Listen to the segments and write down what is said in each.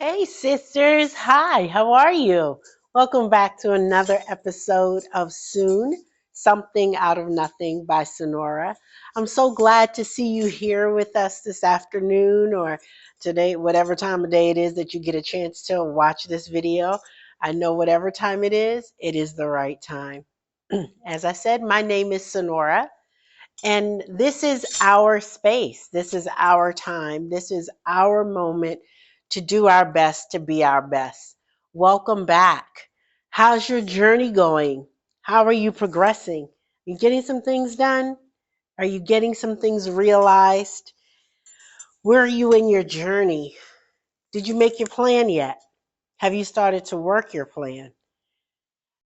Hey, sisters. Hi, how are you? Welcome back to another episode of Soon, Something Out of Nothing by Sonora. I'm so glad to see you here with us this afternoon or today, whatever time of day it is that you get a chance to watch this video. I know whatever time it is the right time. As I said, my name is Sonora. And this is our space. This is our time. This is our moment to do our best to be our best. Welcome back. How's your journey going? How are you progressing? You getting some things done? Are you getting some things realized? Where are you in your journey? Did you make your plan yet? Have you started to work your plan?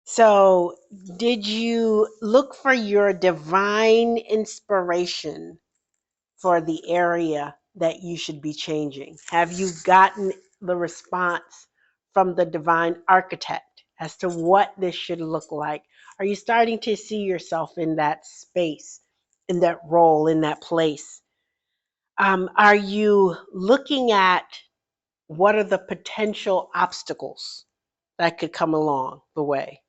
So, did you look for your divine inspiration for the area that you should be changing? Have you gotten the response from the divine architect as to what this should look like? Are you starting to see yourself in that space, in that role, in that place? Are you looking at what are the potential obstacles that could come along the way?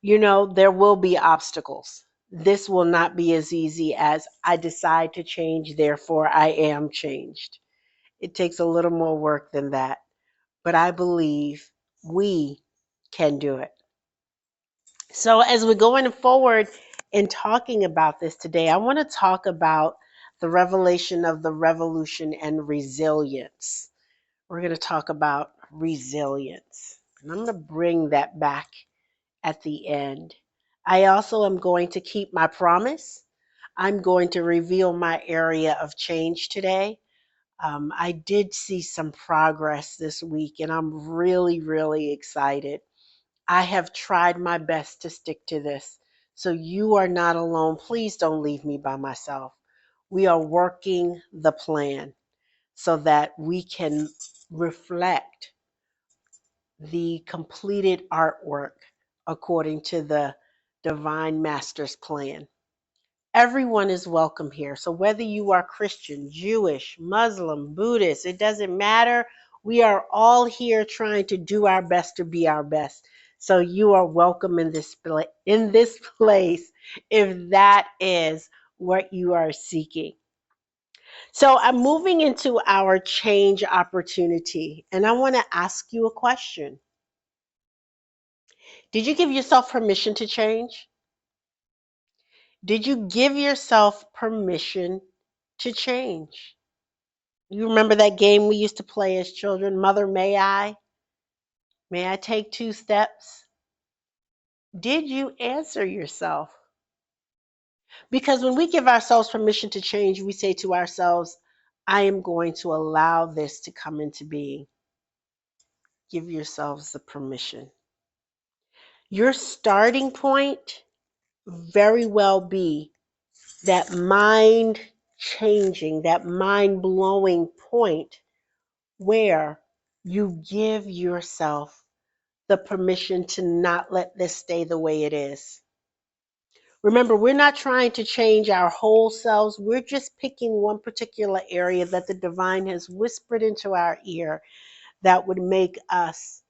You know, there will be obstacles. This will not be as easy as I decide to change, therefore I am changed. It takes a little more work than that. But I believe we can do it. So, as we're going forward in talking about this today, I want to talk about the revelation of the revolution and resilience. We're going to talk about resilience. And I'm going to bring that back at the end. I also am going to keep my promise. I'm going to reveal my area of change today. I did see some progress this week, and I'm really, really excited. I have tried my best to stick to this. So you are not alone. Please don't leave me by myself. We are working the plan so that we can reflect the completed artwork according to the divine master's plan. Everyone is welcome here. So whether you are Christian, Jewish, Muslim, Buddhist, it doesn't matter. We are all here trying to do our best to be our best. So you are welcome in this place if that is what you are seeking. So I'm moving into our change opportunity, and I want to ask you a question. Did you give yourself permission to change? Did you give yourself permission to change? You remember that game we used to play as children, Mother, may I? May I take two steps? Did you answer yourself? Because when we give ourselves permission to change, we say to ourselves, I am going to allow this to come into being. Give yourselves the permission. Your starting point very well be that mind changing, that mind blowing point where you give yourself the permission to not let this stay the way it is. Remember, we're not trying to change our whole selves. We're just picking one particular area that the divine has whispered into our ear that would make us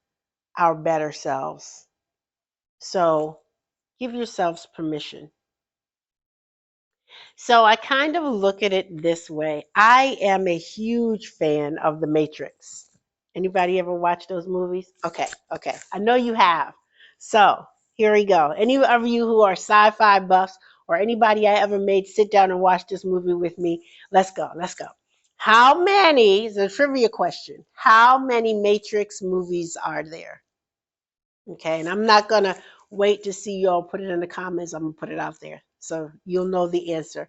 our better selves. So give yourselves permission. So I kind of look at it this way. I am a huge fan of The Matrix. Anybody ever watch those movies? Okay. I know you have. So here we go. Any of you who are sci-fi buffs or anybody I ever made sit down and watch this movie with me, let's go. How many, it's a trivia question, how many Matrix movies are there? Okay, and I'm not going to wait to see y'all put it in the comments. I'm going to put it out there so you'll know the answer.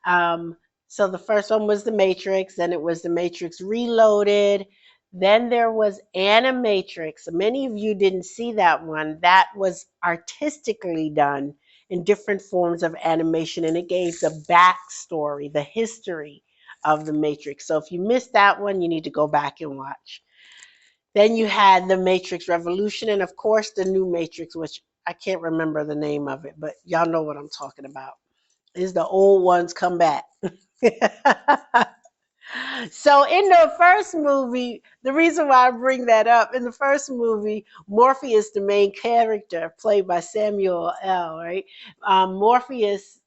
Um, so the first one was The Matrix, then it was The Matrix Reloaded, then there was Animatrix. Many of you didn't see that one. That was artistically done in different forms of animation, and it gave the backstory, the history of the Matrix. So if you missed that one, you need to go back and watch. Then you had The Matrix Revolution, and of course the new Matrix, which I can't remember the name of it, but y'all know what I'm talking about. Is the old ones come back. So in the first movie, the reason why I bring that up, in the first movie, Morpheus, the main character, played by Samuel L. Right? Morpheus.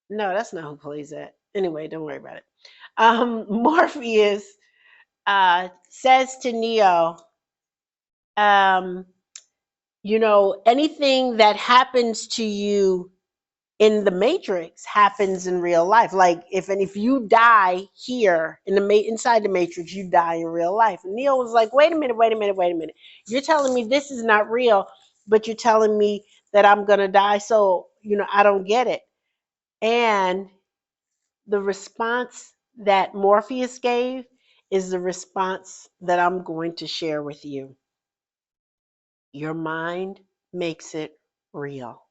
No, that's not who plays that. Anyway, don't worry about it. Morpheus says to Neo, um, anything that happens to you in the matrix happens in real life. Like if you die here in the inside the matrix, you die in real life. And Neo was like, wait a minute, wait a minute, wait a minute. You're telling me this is not real, but you're telling me that I'm gonna die. So I don't get it. And the response that Morpheus gave is the response that I'm going to share with you. Your mind makes it real.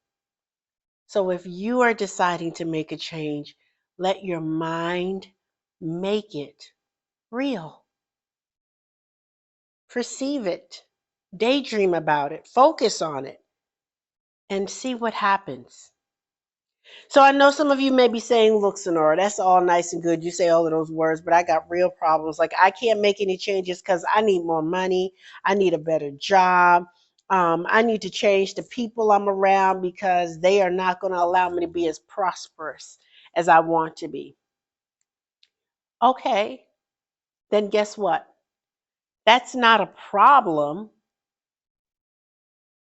So if you are deciding to make a change, let your mind make it real. Perceive it, daydream about it, focus on it, and see what happens. So I know some of you may be saying, look, Sonora, that's all nice and good. You say all of those words, but I got real problems. Like I can't make any changes because I need more money. I need a better job. I need to change the people I'm around because they are not going to allow me to be as prosperous as I want to be. Okay, then guess what? That's not a problem.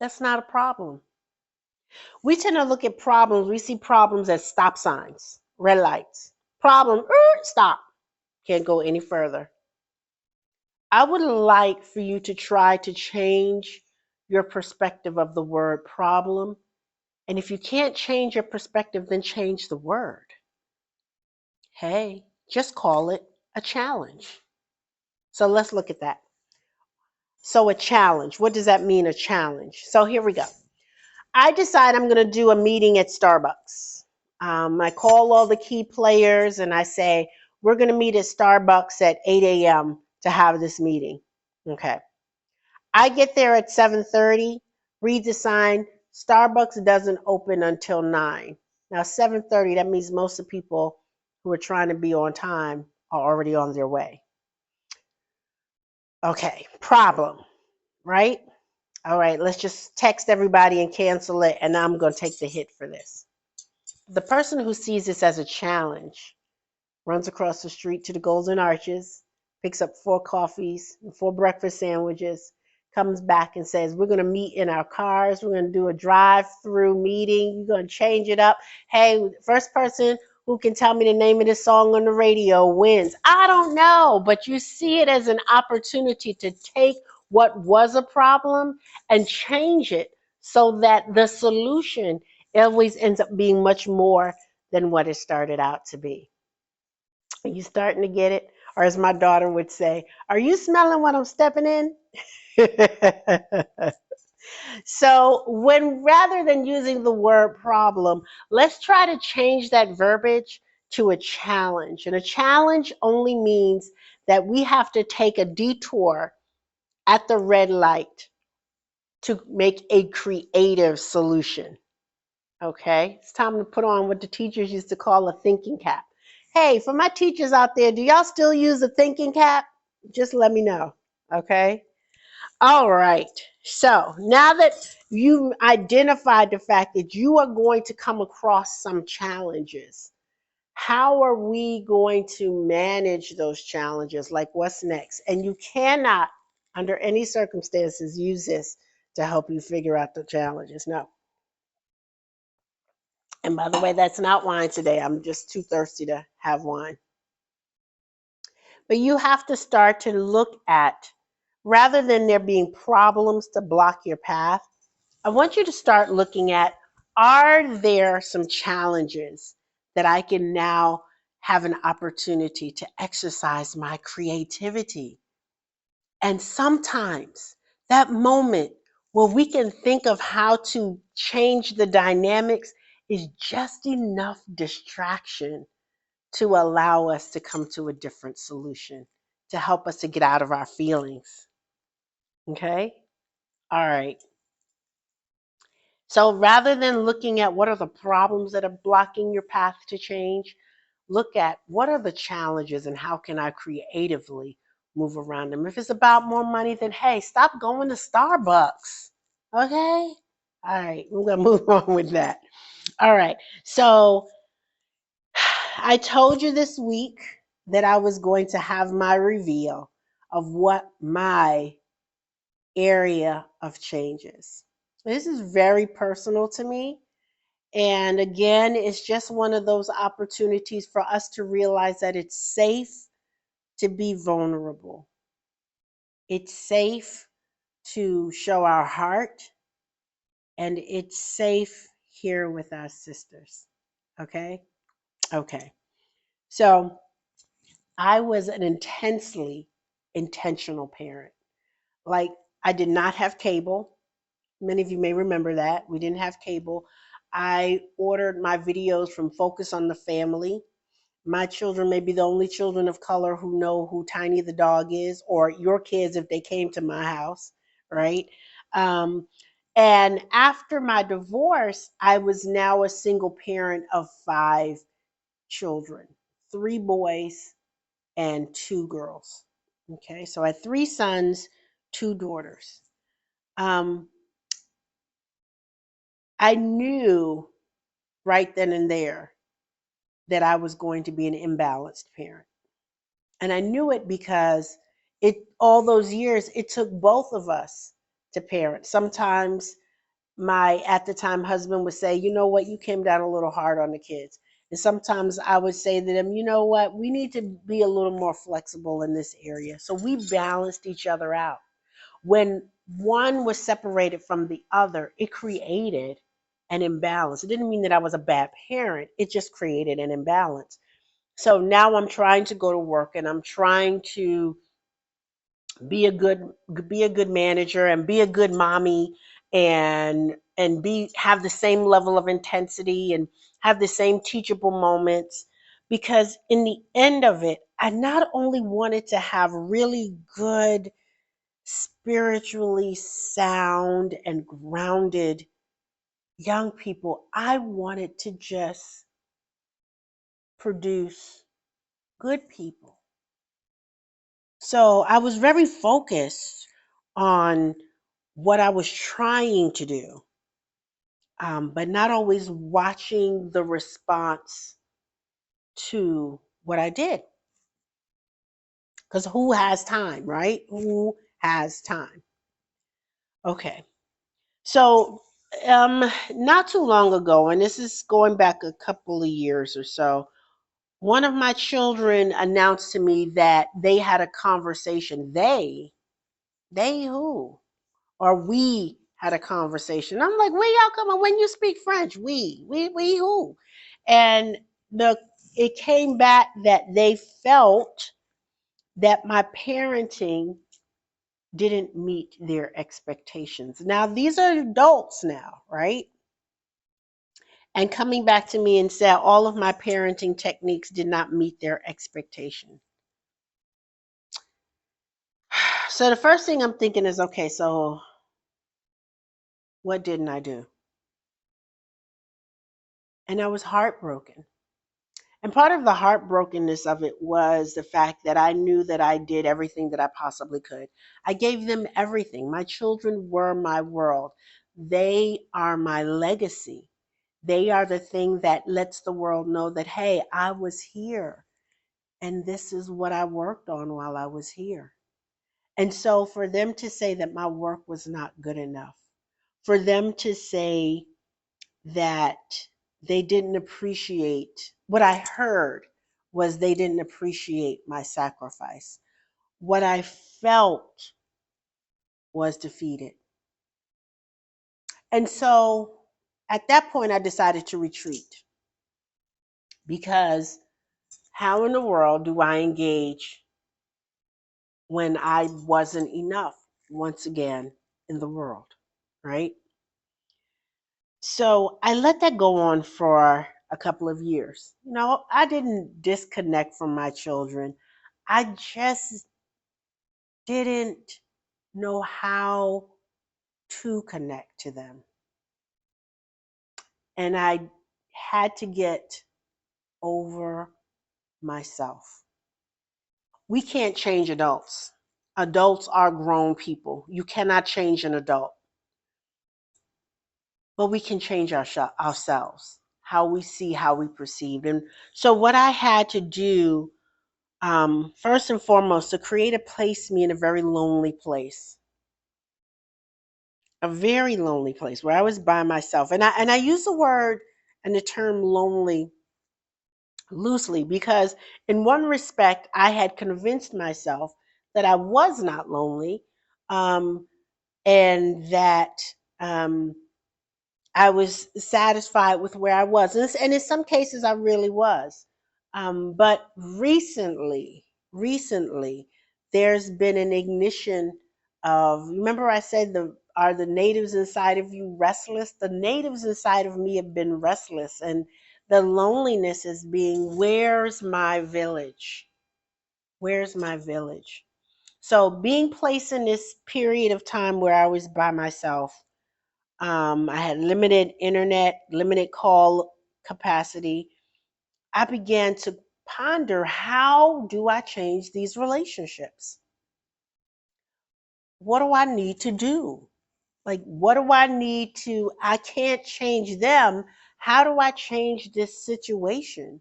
That's not a problem. We tend to look at problems, we see problems as stop signs, red lights. Problem, stop. Can't go any further. I would like for you to try to change your perspective of the word problem. And if you can't change your perspective, then change the word. Hey, just call it a challenge. So let's look at that. So, a challenge, what does that mean, a challenge? So, here we go. I decide I'm going to do a meeting at Starbucks. I call all the key players and I say, we're going to meet at Starbucks at 8 a.m. to have this meeting. Okay. I get there at 7:30, read the sign, Starbucks doesn't open until 9. Now 7:30, that means most of the people who are trying to be on time are already on their way. Okay, problem, right? All right, let's just text everybody and cancel it, and I'm going to take the hit for this. The person who sees this as a challenge runs across the street to the Golden Arches, picks up 4 coffees and 4 breakfast sandwiches, comes back and says, we're going to meet in our cars. We're going to do a drive-through meeting. You're going to change it up. Hey, first person who can tell me the name of this song on the radio wins. I don't know, but you see it as an opportunity to take what was a problem and change it so that the solution always ends up being much more than what it started out to be. Are you starting to get it? Or as my daughter would say, are you smelling what I'm stepping in? So when rather than using the word problem, let's try to change that verbiage to a challenge. And a challenge only means that we have to take a detour at the red light to make a creative solution. Okay, it's time to put on what the teachers used to call a thinking cap. Hey, for my teachers out there, do y'all still use a thinking cap? Just let me know. Okay. All right. So now that you identified the fact that you are going to come across some challenges, how are we going to manage those challenges? Like what's next? And you cannot, under any circumstances, use this to help you figure out the challenges. No. And by the way, that's not wine today. I'm just too thirsty to have wine. But you have to start to look at, rather than there being problems to block your path, I want you to start looking at, are there some challenges that I can now have an opportunity to exercise my creativity? And sometimes that moment where we can think of how to change the dynamics is just enough distraction to allow us to come to a different solution, to help us to get out of our feelings. Okay? All right. So rather than looking at what are the problems that are blocking your path to change, look at what are the challenges and how can I creatively move around them. If it's about more money, then hey, stop going to Starbucks. Okay? All right, we're going to move on with that. All right. So I told you this week that I was going to have my reveal of what my area of change is. This is very personal to me. And again, it's just one of those opportunities for us to realize that it's safe to be vulnerable. It's safe to show our heart, and it's safe here with our sisters. Okay? Okay. So I was an intensely intentional parent. Like, I did not have cable. Many of you may remember that. We didn't have cable. I ordered my videos from Focus on the Family. My children may be the only children of color who know who Tiny the dog is, or your kids if they came to my house, right? Um, and after my divorce, I was now a single parent of 5 children, 3 boys and 2 girls. Okay, so I had 3 sons, 2 daughters. Um, I knew right then and there that I was going to be an imbalanced parent. And I knew it because all those years it took both of us to parent. Sometimes my at the time husband would say, "You know what, you came down a little hard on the kids." And sometimes I would say to them, "You know what, we need to be a little more flexible in this area." So we balanced each other out. When one was separated from the other, it created an imbalance. It didn't mean that I was a bad parent, it just created an imbalance. So now I'm trying to go to work and I'm trying to be a good be a good manager and be a good mommy and be have the same level of intensity and have the same teachable moments, because in the end of it, I not only wanted to have really good, spiritually sound and grounded young people, I wanted to just produce good people. So I was very focused on what I was trying to do, but not always watching the response to what I did. Because who has time, right? Who has time? Okay. So, not too long ago, and this is going back a couple of years or so, one of my children announced to me that they had a conversation. They who? Or we had a conversation. I'm like, where y'all coming? When you speak French, we who? And the it came back that they felt that my parenting didn't meet their expectations. Now these are adults now, right? And coming back to me and said all of my parenting techniques did not meet their expectation. So the first thing I'm thinking is, okay, so what didn't I do? And I was heartbroken. And part of the heartbrokenness of it was the fact that I knew that I did everything that I possibly could. I gave them everything. My children were my world. They are my legacy. They are the thing that lets the world know that, hey, I was here and this is what I worked on while I was here. And so for them to say that my work was not good enough, for them to say that they didn't appreciate what I heard was they didn't appreciate my sacrifice. What I felt was defeated. And so at that point, I decided to retreat, because how in the world do I engage when I wasn't enough once again in the world, right? So I let that go on for a couple of years. I didn't disconnect from my children. I just didn't know how to connect to them. And I had to get over myself. We can't change adults. Adults are grown people. You cannot change an adult, but we can change ourselves, how we see, how we perceive. And so, what I had to do, first and foremost, to create a place me in a very lonely place, a very lonely place where I was by myself. And I use the word and the term lonely loosely because, in one respect, I had convinced myself that I was not lonely, um, and that um, I was satisfied with where I was. And in some cases, I really was. But recently, there's been an ignition of, remember I said, are the natives inside of you restless? The natives inside of me have been restless. And the loneliness is being, where's my village? Where's my village? So being placed in this period of time where I was by myself, I had limited internet, limited call capacity. I began to ponder, how do I change these relationships? What do I need to do? Like, what do I need to? I can't change them. How do I change this situation?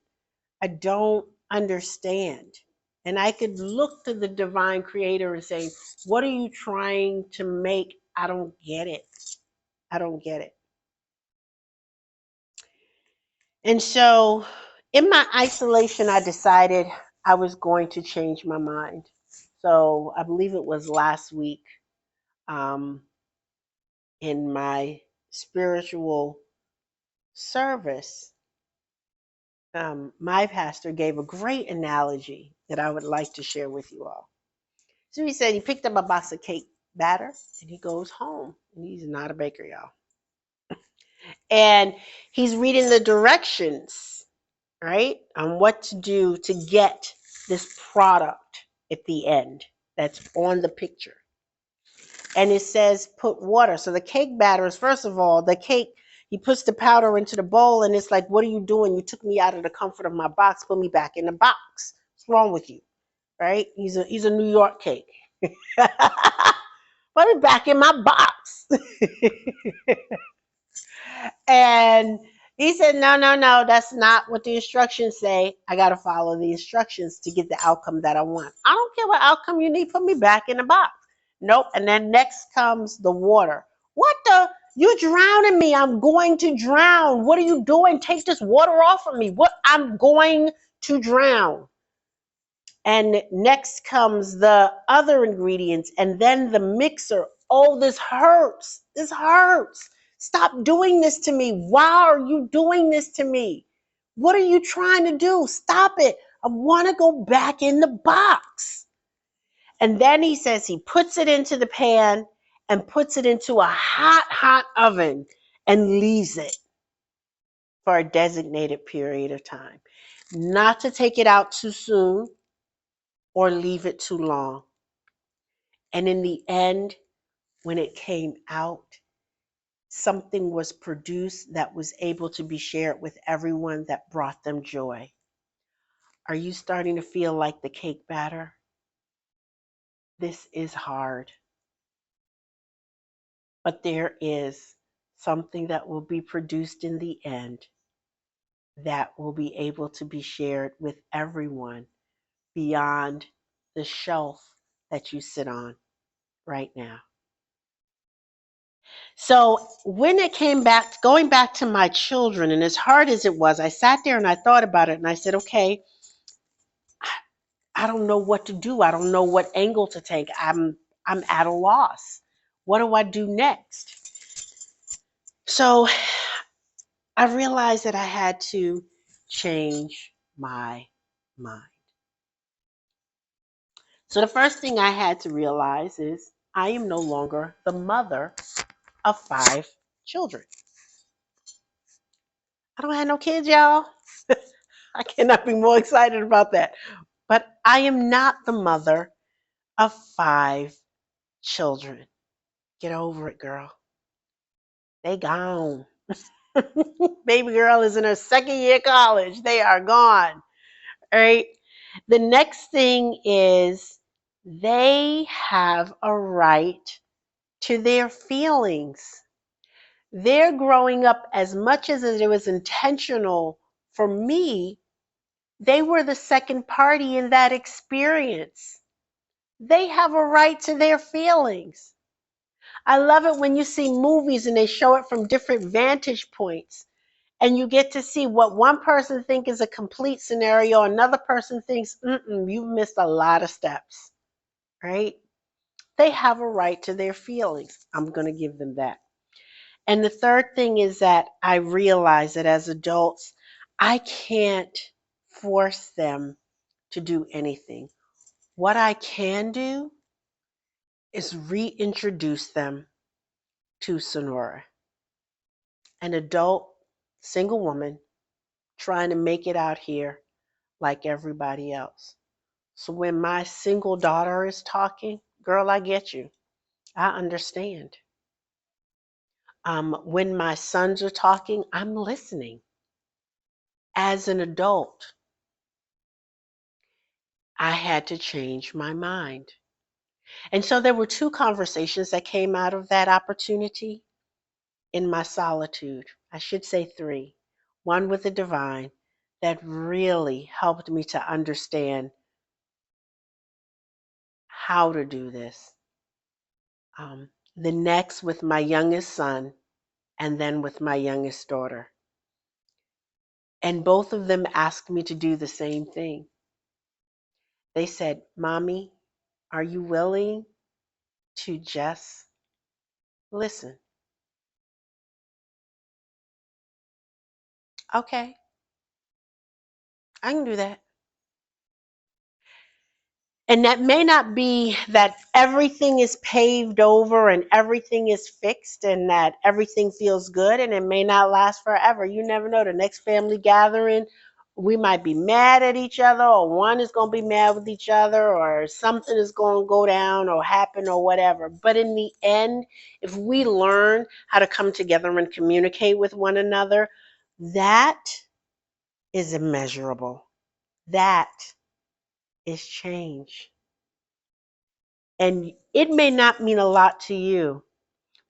I don't understand. And I could look to the divine creator and say, what are you trying to make? I don't get it. I don't get it. And so, in my isolation, I decided I was going to change my mind. So, I believe it was last week, um, in my spiritual service, my pastor gave a great analogy that I would like to share with you all. So, he said he picked up a box of cake batter and he goes home. And he's not a baker, y'all. And he's reading the directions, right, on what to do to get this product at the end that's on the picture. And it says put water. So the cake batter is, first of all, the cake, he puts the powder into the bowl and it's like, what are you doing? You took me out of the comfort of my box, put me back in the box. What's wrong with you? Right? He's a New York cake. Put me back in my box. And he said, no, no, no, that's not what the instructions say. I got to follow the instructions to get the outcome that I want. I don't care what outcome you need. Put me back in the box. Nope. And then next comes the water. What the? You're drowning me. I'm going to drown. What are you doing? Take this water off of me. What? I'm going to drown. And next comes the other ingredients and then the mixer. Oh, this hurts. This hurts. Stop doing this to me. Why are you doing this to me? What are you trying to do? Stop it. I want to go back in the box. And then he says he puts it into the pan and puts it into a hot, hot oven and leaves it for a designated period of time. Not to take it out too soon or leave it too long. And in the end, when it came out, something was produced that was able to be shared with everyone that brought them joy. Are you starting to feel like the cake batter? This is hard, but there is something that will be produced in the end that will be able to be shared with everyone beyond the shelf that you sit on right now. So when it came back, going back to my children, and as hard as it was, I sat there and I thought about it and I said, okay, I don't know what to do. I don't know what angle to take. I'm at a loss. What do I do next? So I realized that I had to change my mind. So the first thing I had to realize is I am no longer the mother of 5 children. I don't have no kids, y'all. I cannot be more excited about that. But I am not the mother of 5 children. Get over it, girl. They gone. Baby girl is in her second year college. They are gone. right? The next thing is they have a right to their feelings. They're growing up, as much as it was intentional for me, they were the second party in that experience. They have a right to their feelings. I love it when you see movies and they show it from different vantage points, and you get to see what one person thinks is a complete scenario, another person thinks, you've missed a lot of steps, right? They have a right to their feelings. I'm going to give them that. And the third thing is that I realize that as adults, I can't force them to do anything. What I can do is reintroduce them to Sonora, an adult single woman trying to make it out here like everybody else. So when my single daughter is talking, girl, I get you. I understand. When my sons are talking, I'm listening. As an adult, I had to change my mind. And so there were two conversations that came out of that opportunity in my solitude. I should say three. One with the divine that really helped me to understand how to do this. The next with my youngest son, and then with my youngest daughter. And both of them asked me to do the same thing. They said, Mommy, are you willing to just listen? Okay, I can do that. And that may not be that everything is paved over and everything is fixed and that everything feels good, and it may not last forever. You never know. The next family gathering, we might be mad at each other, or one is going to be mad with each other, or something is going to go down or happen or whatever. But in the end, if we learn how to come together and communicate with one another, that is immeasurable. That is change. And it may not mean a lot to you,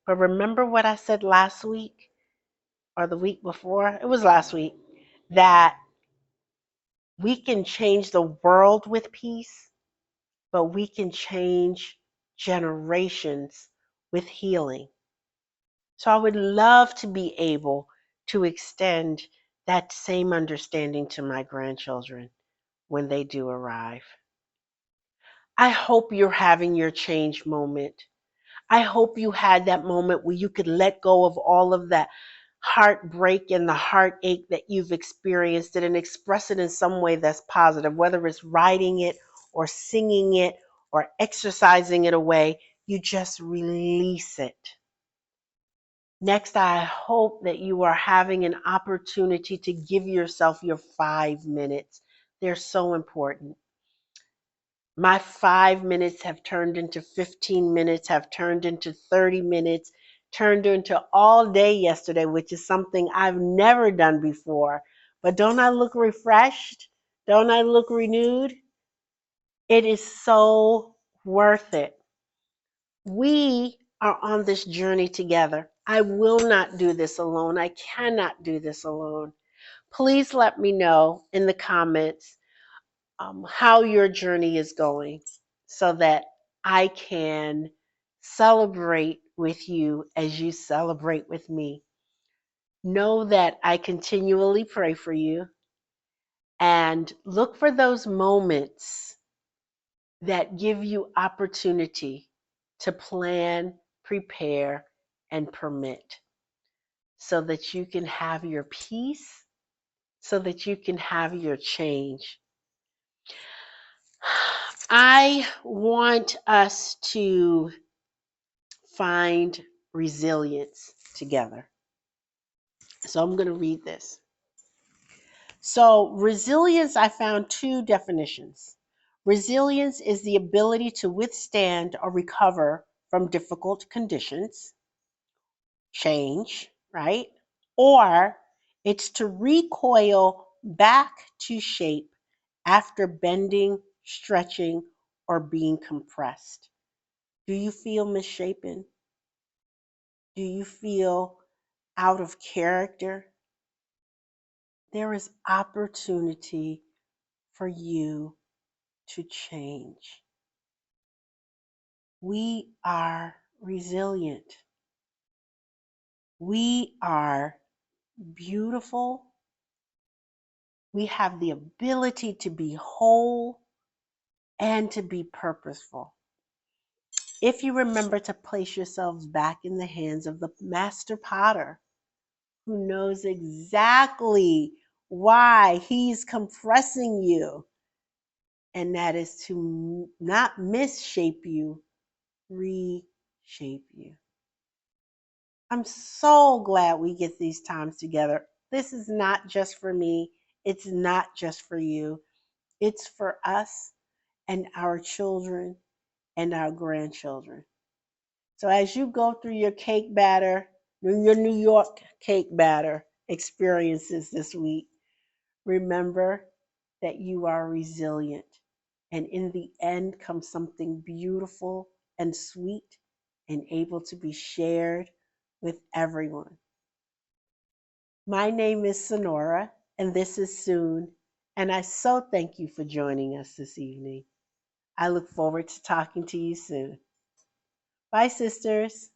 but remember what I said last week or the week before? It was last week, that we can change the world with peace, but we can change generations with healing. So I would love to be able to extend that same understanding to my grandchildren when they do arrive. I hope you're having your change moment. I hope you had that moment where you could let go of all of that heartbreak and the heartache that you've experienced and express it in some way that's positive, whether it's writing it or singing it or exercising it away. You just release it. Next, I hope that you are having an opportunity to give yourself your 5 minutes. They're so important. My 5 minutes have turned into 15 minutes, have turned into 30 minutes, turned into all day yesterday, which is something I've never done before. But don't I look refreshed? Don't I look renewed? It is so worth it. We are on this journey together. I will not do this alone. I cannot do this alone. Please let me know in the comments how your journey is going so that I can celebrate with you as you celebrate with me. Know that I continually pray for you and look for those moments that give you opportunity to plan, prepare, and permit so that you can have your peace, so that you can have your change. I want us to find resilience together. So I'm going to read this. So, resilience, I found two definitions. Resilience is the ability to withstand or recover from difficult conditions, change, right? Or it's to recoil back to shape after bending, stretching, or being compressed? Do you feel misshapen? Do you feel out of character? There is opportunity for you to change. We are resilient. We are beautiful. We have the ability to be whole and to be purposeful. If you remember to place yourselves back in the hands of the master potter who knows exactly why he's compressing you, and that is to not misshape you, reshape you. I'm so glad we get these times together. This is not just for me, it's not just for you, it's for us and our children and our grandchildren. So as you go through your cake batter, your New York cake batter experiences this week, remember that you are resilient. And in the end comes something beautiful and sweet and able to be shared with everyone. My name is Sonora, and this is Soon, and I so thank you for joining us this evening. I look forward to talking to you soon. Bye, sisters.